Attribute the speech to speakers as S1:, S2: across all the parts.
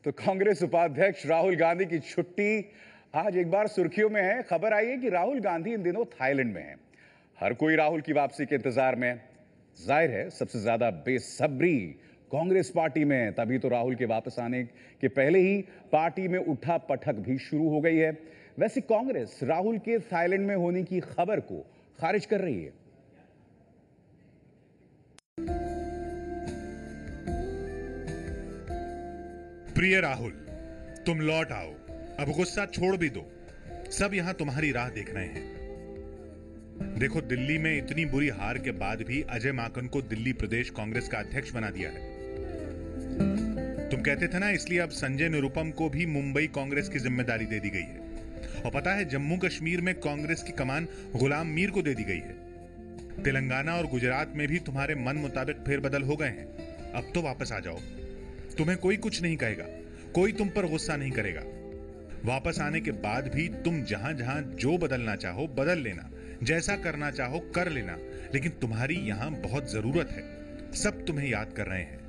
S1: तो कांग्रेस उपाध्यक्ष राहुल गांधी की छुट्टी आज एक बार सुर्खियों में है। खबर आई है कि राहुल गांधी इन दिनों थाईलैंड में हैं। हर कोई राहुल की वापसी के इंतजार में है। जाहिर है सबसे ज्यादा बेसब्री कांग्रेस पार्टी में है। तभी तो राहुल के वापस आने के पहले ही पार्टी में उठा पटक भी शुरू हो गई है। वैसे कांग्रेस राहुल के थाईलैंड में होने की खबर को खारिज कर रही है।
S2: प्रिय राहुल, तुम लौट आओ, अब गुस्सा छोड़ भी दो। सब यहां तुम्हारी राह देख रहे हैं। देखो, दिल्ली में इतनी बुरी हार के बाद भी अजय माकन को दिल्ली प्रदेश कांग्रेस का अध्यक्ष बना दिया है। तुम कहते थे ना, इसलिए अब संजय निरुपम को भी मुंबई कांग्रेस की जिम्मेदारी दे दी गई है। और पता है, जम्मू कश्मीर में कांग्रेस की कमान गुलाम मीर को दे दी गई है। तेलंगाना और गुजरात में भी तुम्हारे मन मुताबिक फेरबदल हो गए हैं। अब तो वापस आ जाओ। तुम्हें कोई कुछ नहीं कहेगा, कोई तुम पर गुस्सा नहीं करेगा। वापस आने के बाद भी तुम जहां जहां जो बदलना चाहो बदल लेना, जैसा करना चाहो कर लेना, लेकिन तुम्हारी यहां बहुत जरूरत है। सब तुम्हें याद कर रहे हैं।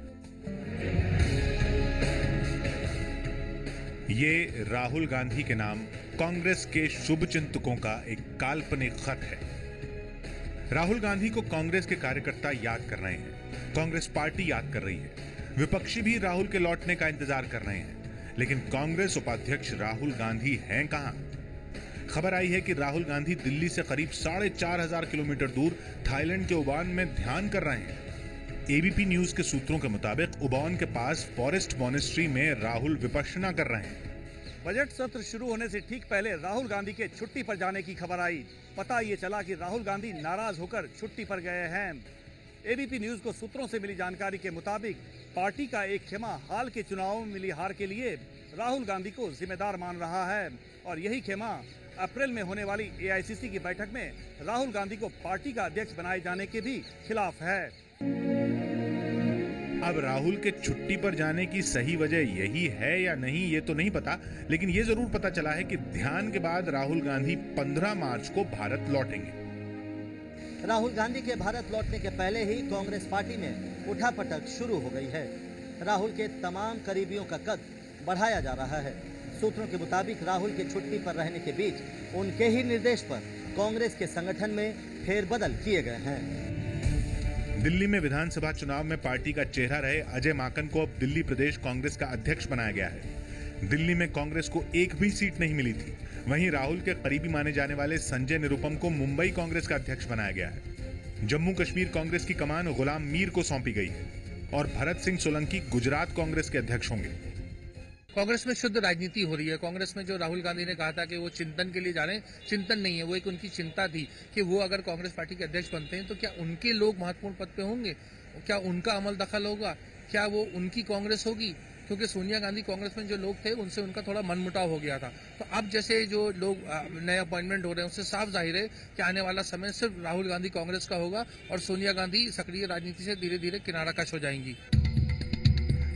S2: ये राहुल गांधी के नाम कांग्रेस के शुभचिंतकों का एक काल्पनिक खत है। राहुल गांधी को कांग्रेस के कार्यकर्ता याद कर रहे हैं, कांग्रेस पार्टी याद कर रही है, विपक्षी भी राहुल के लौटने का इंतजार कर रहे हैं। लेकिन कांग्रेस उपाध्यक्ष राहुल गांधी हैं कहां? खबर आई है कि राहुल गांधी दिल्ली से करीब 4,500 किलोमीटर दूर थाईलैंड के उबान में ध्यान कर रहे हैं। एबीपी न्यूज के सूत्रों के मुताबिक उबान के पास फॉरेस्ट मॉनेस्ट्री में राहुल विपश्यना कर रहे हैं।
S3: बजट सत्र शुरू होने से ठीक पहले राहुल गांधी के छुट्टी पर जाने की खबर आई। पता ये चला कि राहुल गांधी नाराज होकर छुट्टी पर गए हैं। एबीपी न्यूज को सूत्रों से मिली जानकारी के मुताबिक पार्टी का एक खेमा हाल के चुनावों में मिली हार के लिए राहुल गांधी को जिम्मेदार मान रहा है और यही खेमा अप्रैल में होने वाली एआईसीसी की बैठक में राहुल गांधी को पार्टी का अध्यक्ष बनाए जाने के भी खिलाफ है।
S2: अब राहुल के छुट्टी पर जाने की सही वजह यही है या नहीं, ये तो नहीं पता, लेकिन ये जरूर पता चला है कि ध्यान के बाद राहुल गांधी 15 मार्च को भारत लौटेंगे।
S4: राहुल गांधी के भारत लौटने के पहले ही कांग्रेस पार्टी में उठापटक शुरू हो गई है। राहुल के तमाम करीबियों का कद बढ़ाया जा रहा है। सूत्रों के मुताबिक राहुल के छुट्टी पर रहने के बीच उनके ही निर्देश पर कांग्रेस के संगठन में फेरबदल किए गए हैं।
S2: दिल्ली में विधानसभा चुनाव में पार्टी का चेहरा रहे अजय माकन को अब दिल्ली प्रदेश कांग्रेस का अध्यक्ष बनाया गया है। दिल्ली में कांग्रेस को एक भी सीट नहीं मिली थी। वहीं राहुल के करीबी माने जाने वाले संजय निरुपम को मुंबई कांग्रेस का अध्यक्ष बनाया गया है। जम्मू कश्मीर कांग्रेस की कमान गुलाम मीर को सौंपी गई है और भरत सिंह सोलंकी गुजरात कांग्रेस के अध्यक्ष होंगे।
S5: कांग्रेस में शुद्ध राजनीति हो रही है। कांग्रेस में जो राहुल गांधी ने कहा था कि वो चिंतन के लिए जा रहे हैं, चिंतन नहीं है, वो एक उनकी चिंता थी कि वो अगर कांग्रेस पार्टी के अध्यक्ष बनते हैं तो क्या उनके लोग महत्वपूर्ण पद पे होंगे, क्या उनका अमल दखल होगा, क्या वो उनकी कांग्रेस होगी? क्योंकि सोनिया गांधी कांग्रेस में जो लोग थे उनसे उनका थोड़ा मनमुटाव हो गया था। तो अब जैसे जो लोग नए अपॉइंटमेंट हो रहे हैं उससे साफ जाहिर है कि आने वाला समय सिर्फ राहुल गांधी कांग्रेस का होगा और सोनिया गांधी सक्रिय राजनीति से धीरे धीरे किनारा कश हो जाएंगी।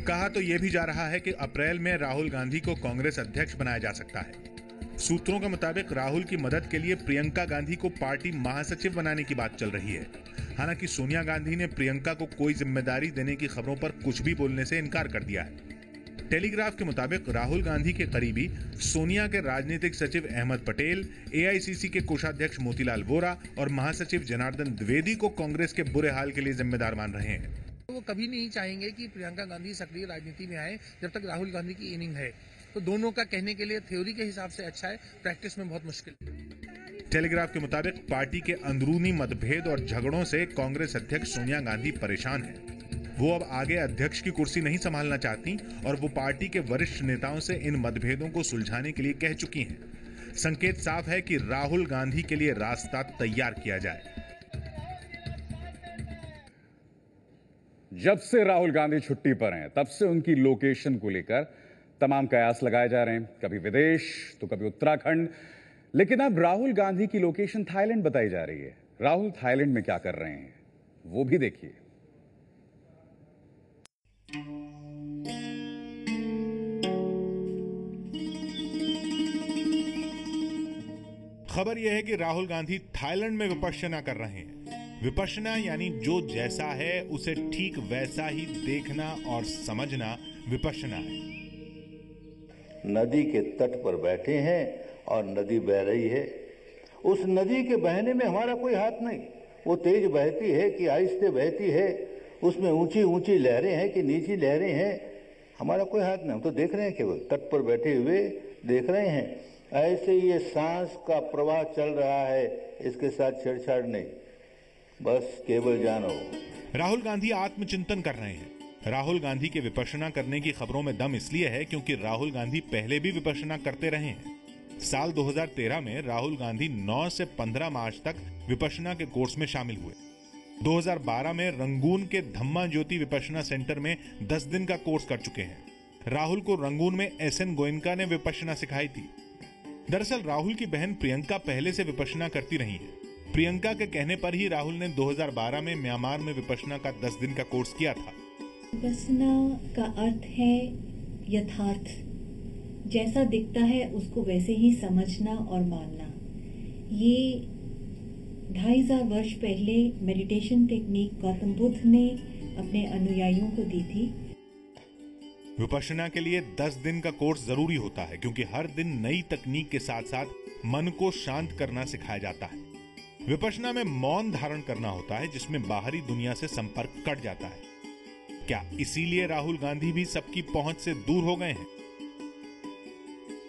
S2: कहा तो यह भी जा रहा है कि अप्रैल में राहुल गांधी को कांग्रेस अध्यक्ष बनाया जा सकता है। सूत्रों के मुताबिक राहुल की मदद के लिए प्रियंका गांधी को पार्टी महासचिव बनाने की बात चल रही है। हालांकि सोनिया गांधी ने प्रियंका को कोई जिम्मेदारी देने की खबरों पर कुछ भी बोलने से इनकार कर दिया है। टेलीग्राफ के मुताबिक राहुल गांधी के करीबी सोनिया के राजनीतिक सचिव अहमद पटेल, एआईसीसी के कोषाध्यक्ष मोतीलाल वोरा और महासचिव जनार्दन द्विवेदी को कांग्रेस के बुरे हाल के लिए जिम्मेदार मान रहे हैं।
S5: वो कभी नहीं चाहेंगे कि प्रियंका गांधी सक्रिय राजनीति में आए जब तक राहुल गांधी की इनिंग है। तो दोनों का कहने के लिए थ्योरी के हिसाब से अच्छा है, प्रैक्टिस में बहुत मुश्किल।
S2: टेलीग्राफ के मुताबिक पार्टी के अंदरूनी मतभेद और झगड़ों से कांग्रेस अध्यक्ष सोनिया गांधी परेशान है। वो अब आगे अध्यक्ष की कुर्सी नहीं संभालना चाहती और वो पार्टी के वरिष्ठ नेताओं से इन मतभेदों को सुलझाने के लिए कह चुकी हैं। संकेत साफ है कि राहुल गांधी के लिए रास्ता तैयार किया जाए।
S1: जब से राहुल गांधी छुट्टी पर हैं तब से उनकी लोकेशन को लेकर तमाम कयास लगाए जा रहे हैं, कभी विदेश तो कभी उत्तराखंड। लेकिन अब राहुल गांधी की लोकेशन थाईलैंड बताई जा रही है। राहुल थाईलैंड में क्या कर रहे हैं वो भी देखिए।
S2: खबर यह है कि राहुल गांधी थाईलैंड में विपश्यना कर रहे हैं। विपश्यना यानी जो जैसा है उसे ठीक वैसा ही देखना और समझना विपश्यना है।
S6: नदी के तट पर बैठे हैं और नदी बह रही है। उस नदी के बहने में हमारा कोई हाथ नहीं। वो तेज बहती है कि आहिस्ते बहती है, उसमें ऊंची ऊंची लहरें हैं कि नीची लहरें हैं, हमारा कोई हाथ नहीं। हम तो देख रहे हैं, केवल तट पर बैठे हुए देख रहे हैं। ऐसे ये सांस का प्रवाह चल रहा है, इसके साथ छेड़छाड़ नहीं, बस केवल जानो।
S2: राहुल गांधी आत्मचिंतन कर रहे हैं। राहुल गांधी के विपश्यना करने की खबरों में दम इसलिए है क्योंकि राहुल गांधी पहले भी विपश्यना करते रहे हैं। साल 2013 में राहुल गांधी 9 से 15 मार्च तक विपश्यना के कोर्स में शामिल हुए। 2012 में रंगून के धम्मा ज्योति विपश्यना सेंटर में 10 दिन का कोर्स कर चुके हैं। राहुल को रंगून में एसएन गोयनका ने विपश्यना सिखाई थी। दरअसल राहुल की बहन प्रियंका पहले से विपश्यना करती रही है। प्रियंका के कहने पर ही राहुल ने 2012 में म्यांमार में विपश्यना का 10 दिन का कोर्स किया था।
S7: विपश्यना का अर्थ है यथार्थ, जैसा दिखता है उसको वैसे ही समझना और मानना। ये 2500 वर्ष पहले मेडिटेशन टेक्निक गौतम बुद्ध ने अपने अनुयायियों को दी थी।
S2: विपश्यना के लिए 10 दिन का कोर्स जरूरी होता है क्योंकि हर दिन नई तकनीक के साथ साथ मन को शांत करना सिखाया जाता है। विपश्यना में मौन धारण करना होता है जिसमें बाहरी दुनिया से संपर्क कट जाता है। क्या इसीलिए राहुल गांधी भी सबकी पहुंच से दूर हो गए हैं?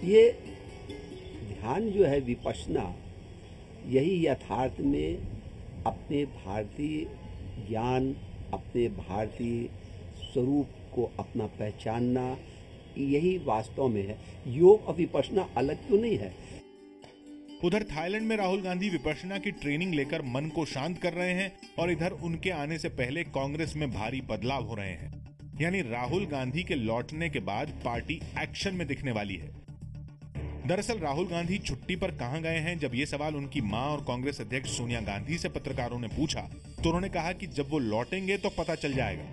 S8: ये ध्यान जो है विपश्यना, यही यथार्थ में अपने भारतीय ज्ञान, अपने भारतीय स्वरूप को अपना पहचानना, यही वास्तव में है। योग और विपश्यना अलग तो नहीं है।
S2: उधर थाईलैंड में राहुल गांधी विपश्यना की ट्रेनिंग लेकर मन को शांत कर रहे हैं और इधर उनके आने से पहले कांग्रेस में भारी बदलाव हो रहे हैं। यानी राहुल गांधी के लौटने के बाद पार्टी एक्शन में दिखने वाली है। दरअसल राहुल गांधी छुट्टी पर कहां गए हैं, जब ये सवाल उनकी मां और कांग्रेस अध्यक्ष सोनिया गांधी से पत्रकारों ने पूछा तो उन्होंने कहा कि जब वो लौटेंगे तो पता चल जाएगा।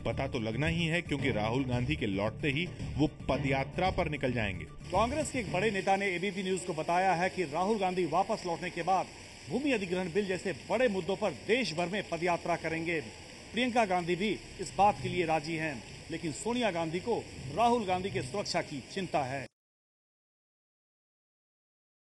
S2: पता तो लगना ही है क्योंकि राहुल गांधी के लौटते ही वो पदयात्रा पर निकल जाएंगे।
S3: कांग्रेस के एक बड़े नेता ने एबीपी न्यूज को बताया है कि राहुल गांधी वापस लौटने के बाद भूमि अधिग्रहण बिल जैसे बड़े मुद्दों पर देश भर में पदयात्रा करेंगे। प्रियंका गांधी भी इस बात के लिए राजी हैं, लेकिन सोनिया गांधी को राहुल गांधी के सुरक्षा की चिंता है।